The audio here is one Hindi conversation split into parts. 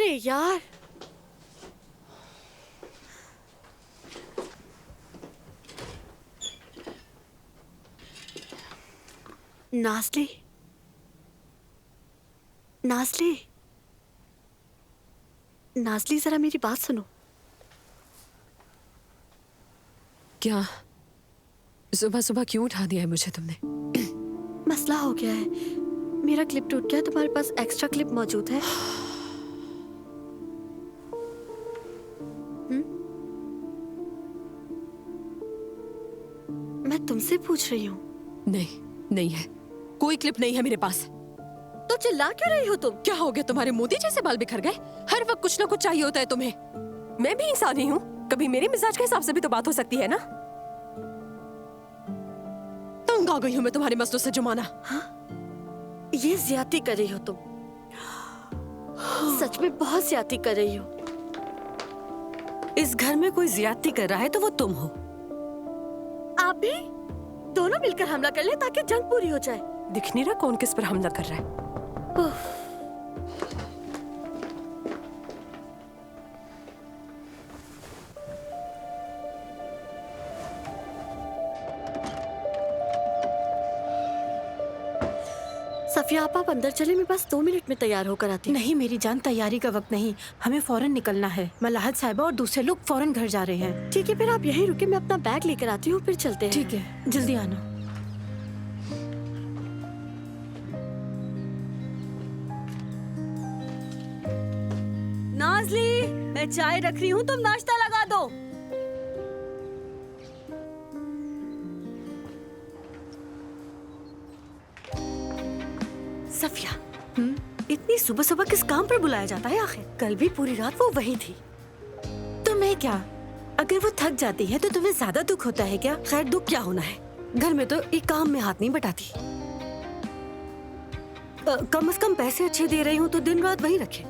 यार, नाज़ली, नाज़ली, नाज़ली, जरा मेरी बात सुनो। क्या सुबह सुबह क्यों उठा दिया है मुझे तुमने? मसला हो गया है, मेरा क्लिप टूट गया। तुम्हारे पास एक्स्ट्रा क्लिप मौजूद है? मैं तुमसे पूछ रही हूँ। नहीं, नहीं है, कोई क्लिप नहीं है मेरे पास। तो चिल्ला क्यों रही हो तुम? क्या हो गया, तुम्हारे मोती जैसे बाल बिखर गए? हर वक्त कुछ ना कुछ चाहिए होता है तुम्हें। मैं भी इंसान ही हूँ, कभी मेरे मिजाज के हिसाब से भी तो बात हो सकती है ना। तंग आ गई हूँ मैं तुम्हारे मसलों से जुमाना। हाँ? ये ज्यादती कर रही हो तुम, सच में बहुत ज्यादती कर रही हो। इस घर में कोई ज्यादती कर रहा है तो वो तुम हो। आप भी? दोनों मिलकर हमला कर ले ताकि जंग पूरी हो जाए। दिख नहीं रहा कौन किस पर हमला कर रहा है? सफिया आप अंदर चले, मैं बस 2 मिनट में तैयार होकर आती हूँ। नहीं मेरी जान, तैयारी का वक्त नहीं, हमें फौरन निकलना है। मलाहत साहिबा और दूसरे लोग फौरन घर जा रहे हैं। ठीक है, फिर आप यहीं रुके, मैं अपना बैग लेकर आती हूँ, फिर चलते हैं। ठीक है, जल्दी आना। नाज़ली, मैं चाय रख रही हूँ, तुम नाश्ता लगा दो। सफिया, इतनी सुबह सुबह किस काम पर बुलाया जाता है आखिर? कल भी पूरी रात वो वही थी। तो मैं क्या, अगर वो थक जाती है तो तुम्हें ज्यादा दुख होता है क्या? खैर दुख क्या होना है, घर में तो एक काम में हाथ नहीं बटाती। कम से कम पैसे अच्छे दे रही हूँ तो दिन रात वही रखे।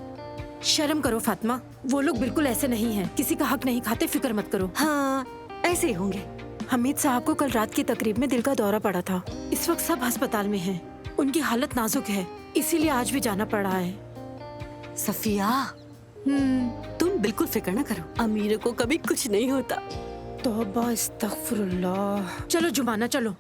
शर्म करो फातिमा, वो लोग बिल्कुल ऐसे नहीं हैं, किसी का हक नहीं खाते, फिक्र मत करो। हाँ, ऐसे ही होंगे। हमीद साहब को कल रात की तकरीब में दिल का दौरा पड़ा था। इस वक्त सब अस्पताल में हैं। उनकी हालत नाजुक है, इसीलिए आज भी जाना पड़ रहा है। सफिया, तुम बिल्कुल फिक्र न करो, अमीर को कभी कुछ नहीं होता। तौबा, अस्तगफिरुल्लाह। चलो जुमाना, चलो।